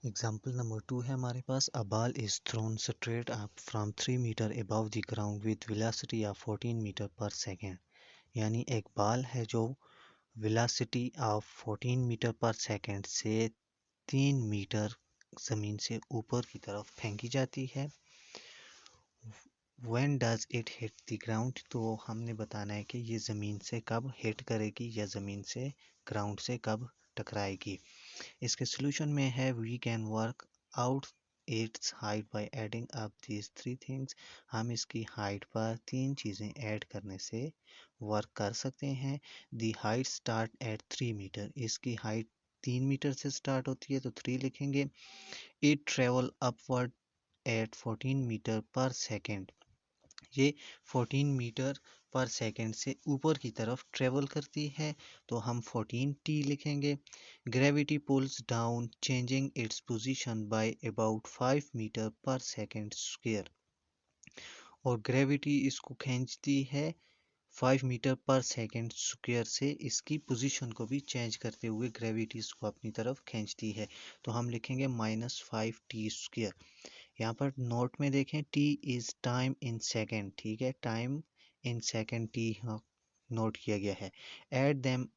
Example number 2 है हमारे पास। A ball is thrown straight up from 3 metre above the ground with velocity of 14 metre per second. यानी एक ball है जो velocity of 14 metre per second से 3 metre ज़मीन से ऊपर की तरफ फेंकी जाती है। When does it hit the ground? तो हमने बताना है कि ये ज़मीन से कब हिट करेगी या ज़मीन से ग्राउंड से कब टकराएगी। इसके सोल्यूशन में है we can work out its height by adding up these three things. हम इसकी हाइट पर तीन चीज़ें ऐड करने से वर्क कर सकते हैं। The height start at 3 metre. इसकी हाइट 3 मीटर से स्टार्ट होती है तो 3 लिखेंगे। It travel upward at 14 metre per second. ये 14 मीटर पर सेकेंड से ऊपर की तरफ ट्रेवल करती है तो हम 14t लिखेंगे। Gravity pulls down changing its position by about 5 metre per second square. और ग्रेविटी इसको खींचती है 5 मीटर पर सेकेंड स्क्वायर से, इसकी पोजीशन को भी चेंज करते हुए ग्रेविटी इसको अपनी तरफ खींचती है। तो हम लिखेंगे -5t²। यहाँ पर नोट में देखें t is time in second, ठीक है, time in second t note किया गया है। Add them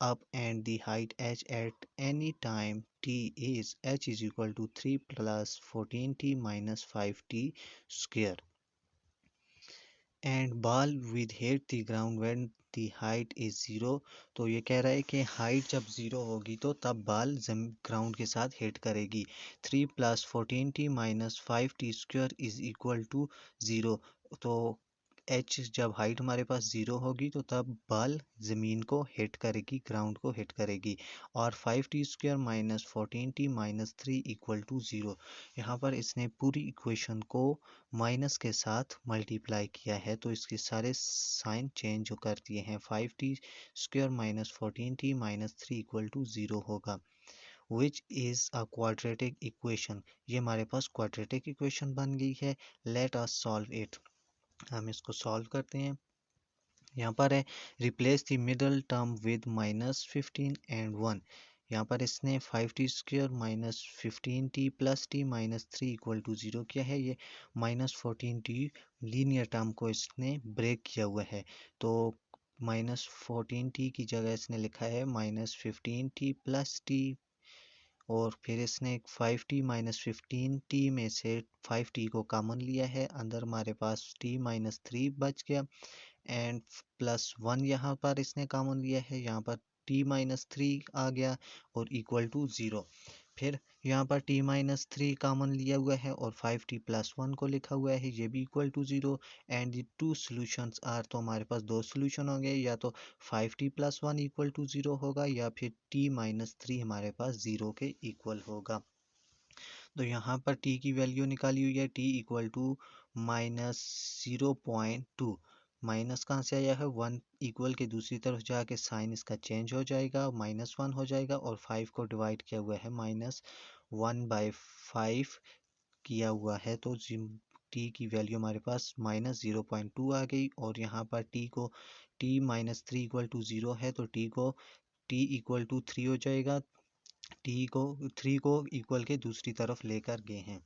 up and the height h at any time t is h is equal to 3 + 14t - 5t² and ball will hit the ground when the height is 0। तो ये कह रहा है कि height जब 0 होगी तो तब बॉल ग्राउंड के साथ हिट करेगी। 3 + 14t - 5t² is equal to 0। तो एच जब हाइट हमारे पास 0 होगी तो तब बॉल ज़मीन को हिट करेगी, ग्राउंड को हिट करेगी। और 5t² - 14t - 3 इक्वल टू 0। यहाँ पर इसने पूरी इक्वेशन को माइनस के साथ मल्टीप्लाई किया है तो इसके सारे साइन चेंज कर दिए हैं। 5t² - 14t - 3 इक्वल टू 0 होगा। Which is a quadratic equation. ये हमारे पास क्वाड्रेटिक इक्वेशन बन गई है। Let us solve it. हम इसको सॉल्व करते हैं। यहाँ पर है replace the middle term with -15 and 1। यहाँ पर इसने 5t² - 15t + t - 3 equal to 0 किया है। ये -14t लीनियर टर्म को इसने ब्रेक किया हुआ है तो -14t की जगह इसने लिखा है -15t + t। और फिर इसने 5t - 15t में से 5t को कॉमन लिया है, अंदर हमारे पास t - 3 बच गया एंड +1 यहाँ पर इसने कॉमन लिया है, यहाँ पर t - 3 आ गया और इक्वल टू 0। फिर यहाँ पर t - 3 कॉमन लिया हुआ है और 5t + 1 को लिखा हुआ है, ये भी equal to 0 and the two solutions are. तो हमारे पास दो सॉल्यूशन होंगे, या तो 5t + 1 इक्वल टू 0 होगा या फिर t - 3 हमारे पास 0 के इक्वल होगा। तो यहाँ पर t की वैल्यू निकाली हुई है, t इक्वल टू -0.2। माइनस कहाँ से आया है, 1 इक्वल के दूसरी तरफ जाके साइन इसका चेंज हो जाएगा, -1 हो जाएगा और 5 को डिवाइड किया हुआ है -1/5 किया हुआ है तो t की वैल्यू हमारे पास -0.2 आ गई। और यहाँ पर t को t - 3 इक्वल टू 0 है तो t इक्वल टू 3 हो जाएगा। t को 3 को इक्वल के दूसरी तरफ लेकर गए हैं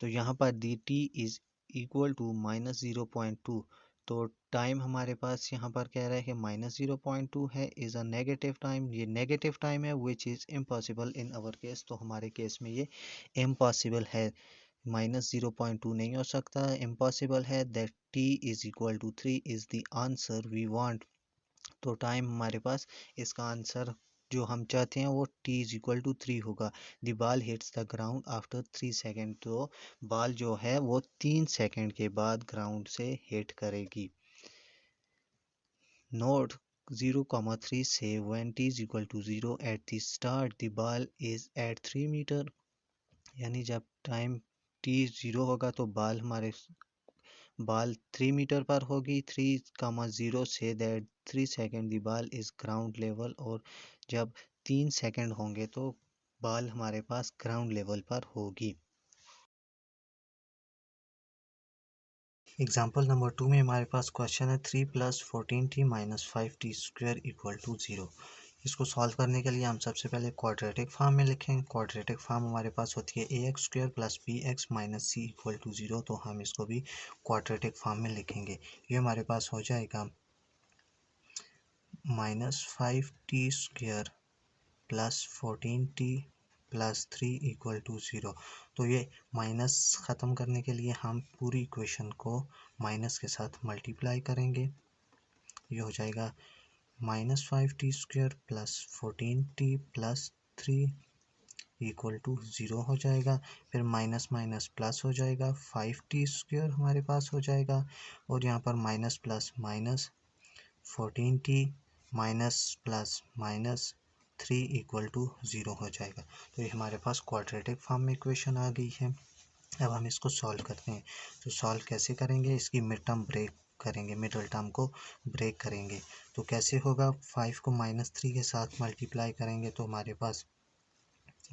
तो यहाँ पर d t is equal to -0.2। तो टाइम हमारे पास यहाँ पर कह रहा है कि -0.2 है, इज़ अ नेगेटिव टाइम। ये नेगेटिव टाइम है which is impossible in our case. तो हमारे केस में ये इम्पॉसिबल है, -0.2 नहीं हो सकता, इम्पॉसिबल है। That t is equal to 3 is the answer we want. तो टाइम हमारे पास इसका आंसर जो हम चाहते हैं वो t इज इक्वल टू 3 होगा। The ball hits the ground after 3 second. तो बॉल जो है वो 3 सेकेंड के बाद ग्राउंड से हिट करेगी। नोट 0,3 से when t is equal to 0 at the start the ball is at 3 metre. यानी जब टाइम t 0 होगा तो बॉल 3 मीटर पर होगी। 3,0 say that 3 second the ball is ground level. और जब 3 सेकेंड होंगे तो बॉल हमारे पास ग्राउंड लेवल पर होगी। एग्जाम्पल नंबर 2 में हमारे पास क्वेश्चन है 3 + 14t - 5t² इक्वल टू 0। इसको सॉल्व करने के लिए हम सबसे पहले क्वाड्रेटिक फॉर्म में लिखेंगे। क्वाड्रेटिक फॉर्म हमारे पास होती है ax² plus bx minus c equal to 0, तो हम इसको भी क्वाड्रेटिक फॉर्म में लिखेंगे। ये हमारे पास हो जाएगा -5t² plus 14t plus 3 equal to 0। तो ये माइनस ख़त्म करने के लिए हम पूरी इक्वेशन को माइनस के साथ मल्टीप्लाई करेंगे। ये हो जाएगा -5t² plus 14t plus 3 equal to 0 हो जाएगा। फिर माइनस माइनस प्लस हो जाएगा, 5t² हमारे पास हो जाएगा, और यहाँ पर minus plus minus 14t minus plus minus 3 equal to 0 हो जाएगा। तो ये हमारे पास क्वाड्रेटिक फॉर्म में इक्वेशन आ गई है। अब हम इसको सॉल्व करते हैं। तो सॉल्व कैसे करेंगे, इसकी मिड टर्म ब्रेक करेंगे, मिडल टर्म को ब्रेक करेंगे। तो कैसे होगा, 5 को -3 के साथ मल्टीप्लाई करेंगे तो हमारे पास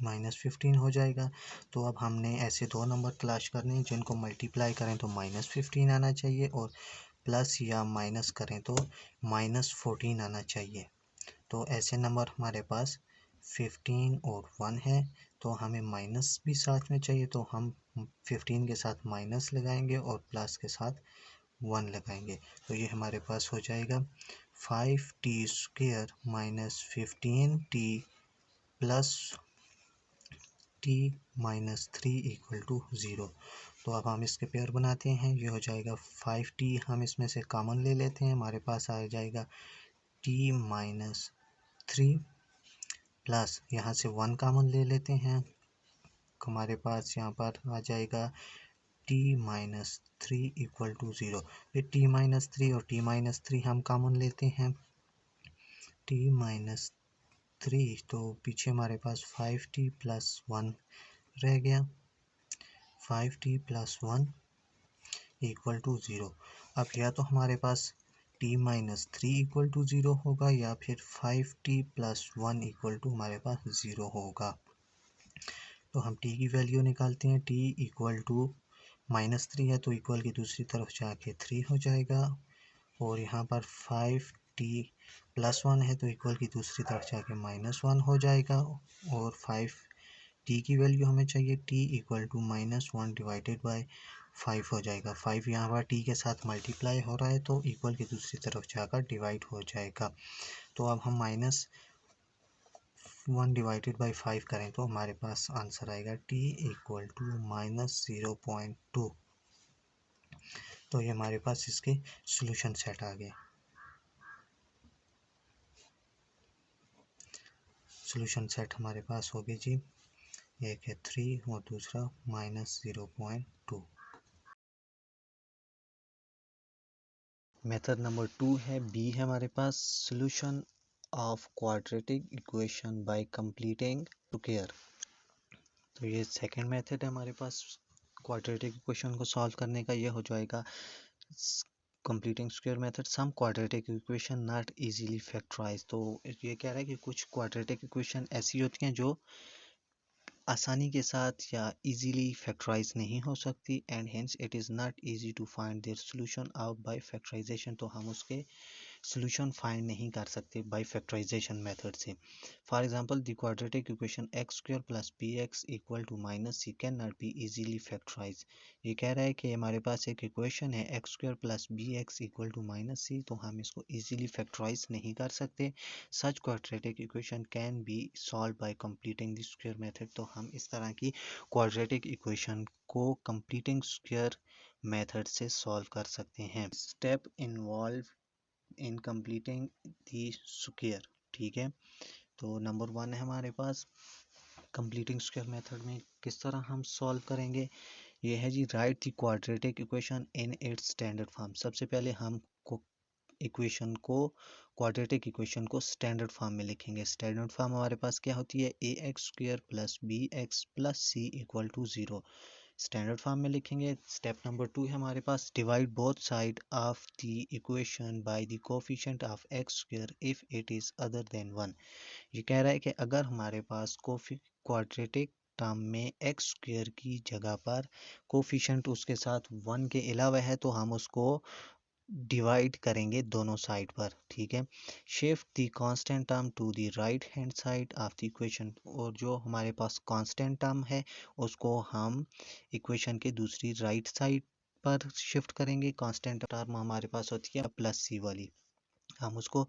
-15 हो जाएगा। तो अब हमने ऐसे दो नंबर तलाश करने हैं जिनको मल्टीप्लाई करें तो -15 आना चाहिए, और प्लस या माइनस करें तो -14 आना चाहिए। तो ऐसे नंबर हमारे पास 15 और 1 है। तो हमें माइनस भी साथ में चाहिए, तो हम 15 के साथ माइनस लगाएंगे और प्लस के साथ 1 लगाएंगे। तो ये हमारे पास हो जाएगा 5t² minus 15t plus t minus 3 equal to 0। तो अब हम इसके पेयर बनाते हैं। ये हो जाएगा 5t, हम इसमें से कॉमन ले लेते हैं, हमारे पास आ जाएगा t माइनस 3 प्लस यहाँ से 1 कॉमन ले लेते हैं, हमारे पास यहाँ पर आ जाएगा t माइनस 3 इक्वल टू 0। फिर t माइनस 3 और t माइनस 3 हम कॉमन लेते हैं, t माइनस 3, तो पीछे हमारे पास 5t प्लस 1 रह गया, 5t प्लस 1 इक्वल टू 0। अब या तो हमारे पास t माइनस 3 इक्वल टू 0 होगा, या फिर 5t प्लस 1 इक्वल टू हमारे पास 0 होगा। तो हम t की वैल्यू निकालते हैं। t इक्वल टू -3 है तो इक्वल की दूसरी तरफ जाके 3 हो जाएगा, और यहाँ पर 5t प्लस 1 है तो इक्वल की दूसरी तरफ जाके -1 हो जाएगा, और 5t की वैल्यू हमें चाहिए, t equal to -1 divided by 5 हो जाएगा। 5 यहाँ पर t के साथ मल्टीप्लाई हो रहा है तो इक्वल की दूसरी तरफ जाकर डिवाइड हो जाएगा। तो अब हम -1 डिवाइडेड बाई 5 करें तो हमारे पास आंसर आएगा t इक्वल टू -0.2। तो ये हमारे पास इसके सॉल्यूशन सेट आ गए। सॉल्यूशन सेट हमारे पास हो गए जी, एक है 3 और दूसरा -0.2। मेथड नंबर 2 है, बी है हमारे पास, solution of quadratic equation by completing square. तो ये सेकंड मेथड है हमारे पास क्वाड्रेटिक इक्वेशन को सॉल्व करने का। ये हो जाएगा completing square method, some quadratic equation not easily factorise. तो ये कह रहा है कि कुछ क्वाड्रेटिक इक्वेशन ऐसी होती हैं जो आसानी के साथ या इजीली फैक्टराइज नहीं हो सकती, and hence it is not easy to find their solution out by factorisation. तो हम उसके सॉल्यूशन फाइंड नहीं कर सकते बाय फैक्टराइजेशन मेथड से। For example the quadratic equation x² plus bx equal to -c can not be easily factorise. ये कह रहा है कि हमारे पास एक इक्वेशन है x² plus bx equal to -c, तो हम इसको इजीली फैक्टराइज नहीं कर सकते। Such quadratic equation can be solve by completing the square method. तो हम इस तरह की क्वाड्रेटिक इक्वेशन को कंप्लीटिंग स्क्वायर मेथड से सॉल्व कर सकते हैं। Step involve in completing the square, ठीक है। तो नंबर 1 है हमारे पास कंप्लीटिंग स्क्वायर मेथड में किस तरह हम सॉल्व करेंगे। ये है जी, write the quadratic equation in its standard form. सबसे पहले हम इक्वेशन को क्वाड्रेटिक इक्वेशन को स्टैंडर्ड फॉर्म में लिखेंगे। स्टैंडर्ड फॉर्म हमारे पास क्या होती है, ax² plus bx plus c equal to 0। Standard form में लिखेंगे। स्टेप नंबर 2 है हमारे पास, divide both side of the equation by the coefficient of x² if it is other than 1। ये कह रहा है कि अगर हमारे पास क्वाड्रेटिक टर्म में x² की जगह पर कोफिशिएंट उसके साथ 1 के अलावा है तो हम उसको डिवाइड करेंगे दोनों साइड पर, ठीक है। Shift the constant term to the right hand side of the equation, और जो हमारे पास कांस्टेंट टर्म है उसको हम इक्वेशन के दूसरी राइट साइड पर शिफ्ट करेंगे। कांस्टेंट टर्म हमारे पास होती है प्लस सी वाली, हम उसको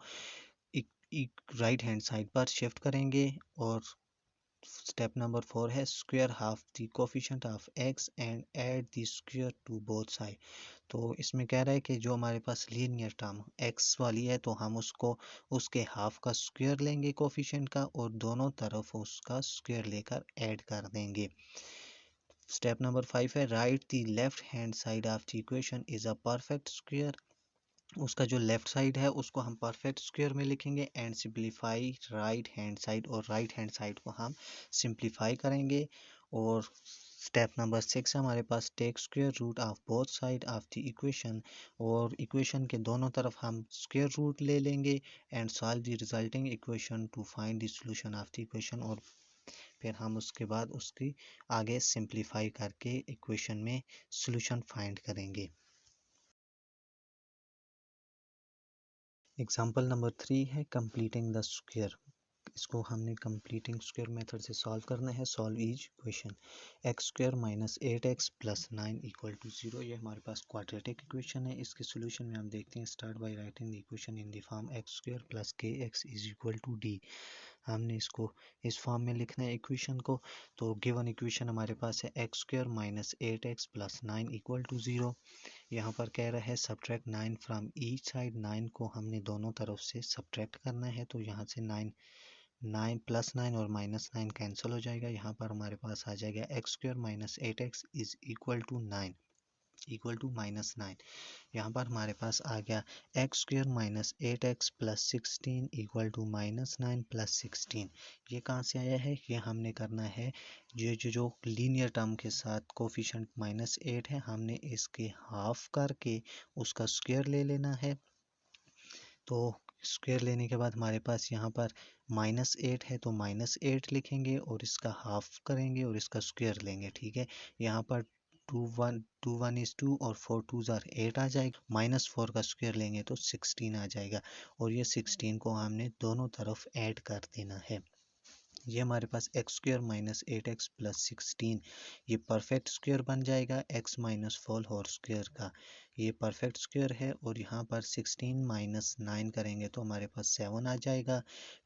राइट हैंड साइड पर शिफ्ट करेंगे। और स्टेप नंबर 4 है square half the coefficient of x and add the square to both side. तो इसमें कह रहा है कि जो हमारे पास लीनियर टर्म एक्स वाली है तो हम उसको उसके हाफ का स्क्वायर लेंगे कोफिशिएंट का, और दोनों तरफ उसका स्क्वायर लेकर ऐड कर देंगे। स्टेप नंबर 5 है right the left hand side of the equation is a perfect square. उसका जो लेफ्ट साइड है उसको हम परफेक्ट स्क्वायर में लिखेंगे and simplify right hand side, और राइट हैंड साइड को हम सिंप्लीफाई करेंगे। और स्टेप नंबर 6 हमारे पास take square root of both side of the equation, और इक्वेशन के दोनों तरफ हम स्क्वायर रूट ले लेंगे and solve the resulting equation to find the solution of the equation. और फिर हम उसके बाद उसकी आगे सिंप्लीफाई करके इक्वेशन में सॉल्यूशन फाइंड करेंगे। एग्जाम्पल नंबर 3 है कंप्लीटिंग द स्क्वायर। इसको हमने कंप्लीटिंग स्क्वायर मेथड से सॉल्व करना है। Solve each equation. X square minus 8x plus 9 equal to 0, ये हमारे पास क्वाड्रेटिक इक्वेशन है। इसके सोल्यूशन में हम देखते हैं start by writing the equation in the form x square plus k x is equal to d. हमने इसको इस फॉर्म में लिखना है इक्वेशन को। तो गिवन इक्वेशन हमारे पास है x square minus 8x plus 9 equal to 0। यहाँ पर कह रहा है सब्ट्रैक्ट 9 फ्रॉम ईच साइड, 9 को हमने दोनों तरफ से सब्ट्रैक्ट करना है। तो यहाँ से 9 प्लस 9 और माइनस 9 कैंसिल हो जाएगा। यहाँ पर हमारे पास आ जाएगा x square minus 8x is equal to 9 equal to minus 9। यहाँ पर हमारे पास आ गया x square minus 8x plus 16 equal to minus 9 plus 16। ये कहाँ से आया है? ये हमने करना है जो लीनियर टर्म के साथ कोफिशिएंट माइनस 8 है, हमने इसके हाफ करके उसका स्क्वायर ले लेना है। तो स्क्वायर लेने के बाद हमारे पास यहाँ पर -8 है तो -8 लिखेंगे और इसका हाफ करेंगे और इसका स्क्वायर लेंगे, ठीक है। यहाँ पर 2 इज 2 और 4 2 ज़ार 8 आ जाएगा। -4 का स्क्वायर लेंगे तो 16 आ जाएगा, और ये 16 को हमने दोनों तरफ ऐड कर देना है। ये हमारे पास x square minus 8x plus 16, ये परफेक्ट स्क्वायर बन जाएगा एक्स माइनस 4 होल स्क्वायर का। ये परफेक्ट स्क्वायर है, और यहाँ पर 16 माइनस 9 करेंगे तो हमारे पास 7 आ जाएगा।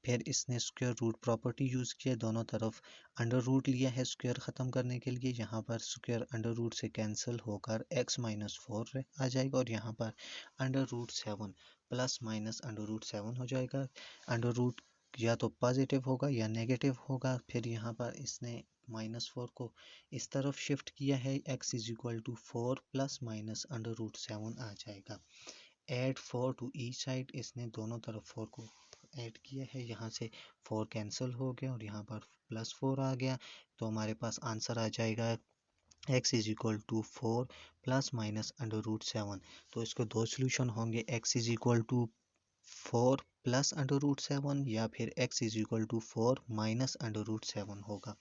फिर इसने स्क्वायर रूट प्रॉपर्टी यूज़ किया, दोनों तरफ अंडर रूट लिया है स्क्वायर ख़त्म करने के लिए। यहाँ पर स्क्वायर अंडर रूट से कैंसिल होकर x माइनस 4 आ जाएगा, और यहाँ पर under root 7 plus minus under root 7 हो जाएगा। अंडर रूट या तो पॉजिटिव होगा या नेगेटिव होगा। फिर यहाँ पर इसने -4 को इस तरफ शिफ्ट किया है, x is equal to 4 plus minus under root 7 आ जाएगा। एड 4 टू ईच साइड, इसने दोनों तरफ 4 को ऐड किया है, यहाँ से 4 कैंसिल हो गया और यहाँ पर +4 आ गया। तो हमारे पास आंसर आ जाएगा x is equal to 4 plus minus under root 7। तो इसके दो सोल्यूशन होंगे, x is equal to 4 plus under root 7 या फिर x is equal to 4 minus under root 7 होगा।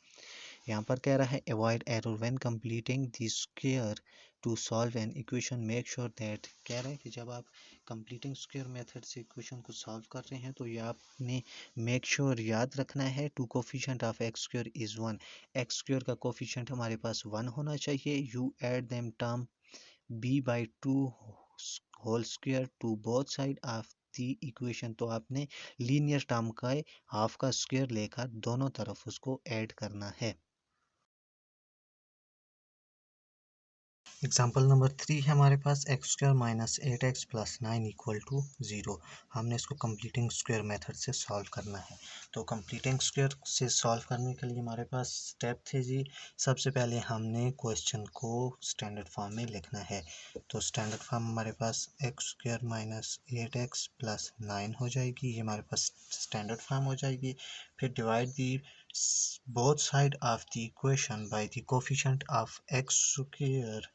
यहाँ पर कह रहा है avoid error when completing the square to solve an equation, make sure that, कह रहा है कि जब आप कंप्लीटिंग स्क्वायर मेथड से इक्वेशन को सॉल्व कर रहे हैं तो ये आपने मेक श्योर याद रखना है to coefficient of x square is 1, x square का कोफिशिएंट हमारे पास 1 होना चाहिए। You add them term b/2 whole square to both side of the equation, तो आपने लीनियर टर्म का हाफ का स्क्वायर लेकर दोनों तरफ उसको ऐड करना है। एग्जाम्पल नंबर 3 है हमारे पास x square minus 8x plus 9 equal to 0। हमने इसको कंप्लीटिंग स्क्वायर मेथड से सॉल्व करना है। तो कंप्लीटिंग स्क्वायर से सॉल्व करने के लिए हमारे पास स्टेप थे जी। सबसे पहले हमने क्वेश्चन को स्टैंडर्ड फॉर्म में लिखना है। तो स्टैंडर्ड फॉर्म हमारे पास x square minus 8x plus 9 हो जाएगी, ये हमारे पास स्टैंडर्ड फॉर्म हो जाएगी। फिर divide the both side of the equation by the coefficient of x square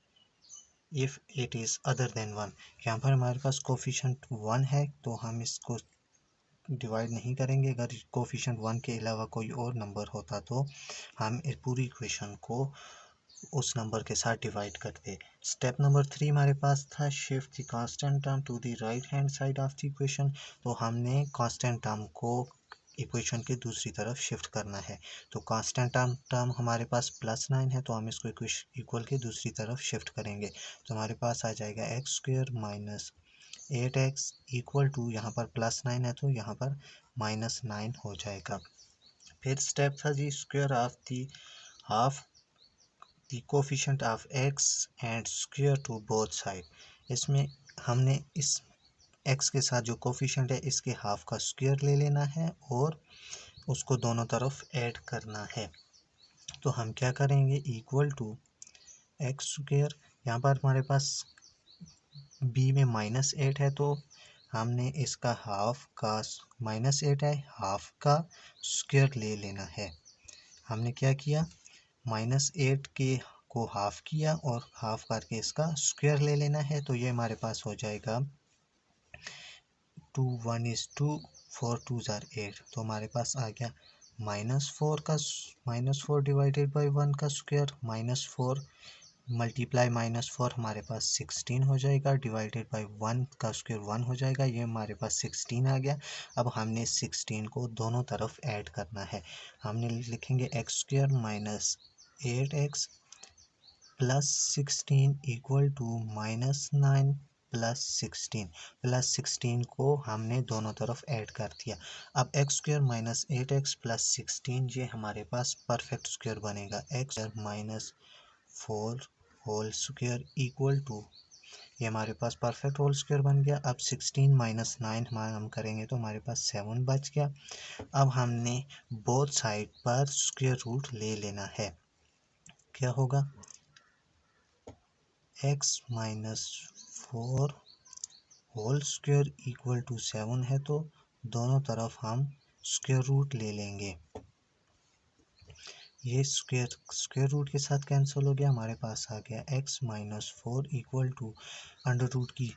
if it is other than 1। यहाँ पर हमारे पास कोफिशेंट 1 है तो हम इसको डिवाइड नहीं करेंगे। अगर कोफिशेंट 1 के अलावा कोई और नंबर होता तो हम इस पूरी इक्वेशन को उस नंबर के साथ डिवाइड कर दे। स्टेप नंबर 3 हमारे पास था shift the constant term to the right hand side of the equation. तो हमने कांस्टेंट टर्म को इक्वेशन के दूसरी तरफ शिफ्ट करना है। तो कांस्टेंट टर्म हमारे पास +9 है, तो हम इसको इक्वल के दूसरी तरफ शिफ्ट करेंगे। तो हमारे पास आ जाएगा x² minus 8x equal to, यहाँ पर +9 है तो यहाँ पर -9 हो जाएगा। फिर स्टेप था जी square of the half the coefficient of x and square to both side. इसमें हमने इस x के साथ जो कोफिशिएंट है इसके हाफ का स्क्वायर ले लेना है और उसको दोनों तरफ ऐड करना है। तो हम क्या करेंगे, इक्वल टू x², यहाँ पर हमारे पास b में -8 है तो हमने इसका हाफ का -8 है, हाफ का स्क्वायर ले लेना है। हमने क्या किया, -8 के को हाफ किया और हाफ करके इसका स्क्वायर ले लेना है। तो ये हमारे पास हो जाएगा 2 1 is 2 4 2s are 8। तो हमारे पास आ गया -4 डिवाइडेड बाई 1 का स्क्वायर, -4 मल्टीप्लाई -4 हमारे पास 16 हो जाएगा, डिवाइडेड बाई 1 का स्क्वायर 1 हो जाएगा, ये हमारे पास 16 आ गया। अब हमने 16 को दोनों तरफ ऐड करना है। हमने लिखेंगे x² minus 8x plus 16 equal to -9 plus 16 को हमने दोनों तरफ ऐड कर दिया। अब x² माइनस 8x प्लस 16 ये हमारे पास परफेक्ट स्क्वायर बनेगा। x² minus 4 whole square equal to, ये हमारे पास परफेक्ट होल स्क्वायर बन गया। अब 16 माइनस 9 हम करेंगे तो हमारे पास 7 बच गया। अब हमने बोथ साइड पर स्क्वायर रूट ले लेना है। क्या होगा, x minus 4 whole square equal to 7 है तो दोनों तरफ हम स्क्वायर रूट ले लेंगे। ये स्क्वायर रूट के साथ कैंसिल हो गया, हमारे पास आ गया x minus 4 equal to under root की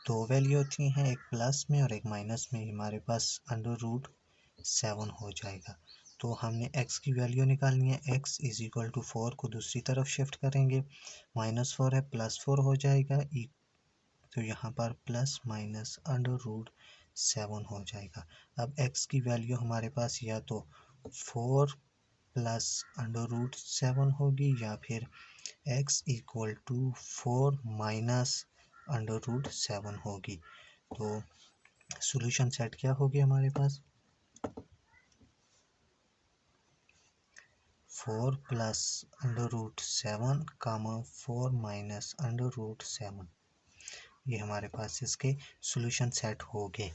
दो वैल्यू होती हैं, एक प्लस में और एक माइनस में, हमारे पास अंडर रूट 7 हो जाएगा। तो हमने x की वैल्यू निकालनी है, x इज इक्वल टू 4 को दूसरी तरफ शिफ्ट करेंगे, -4 है +4 हो जाएगा, तो यहाँ पर प्लस माइनस अंडर रूट 7 हो जाएगा। अब x की वैल्यू हमारे पास या तो 4 प्लस अंडर रूट 7 होगी या फिर x equal to 4 minus under root 7 होगी। तो सॉल्यूशन सेट क्या होगी हमारे पास, 4 plus under root 7 comma 4 minus under root 7, ये हमारे पास इसके सॉल्यूशन सेट हो गए।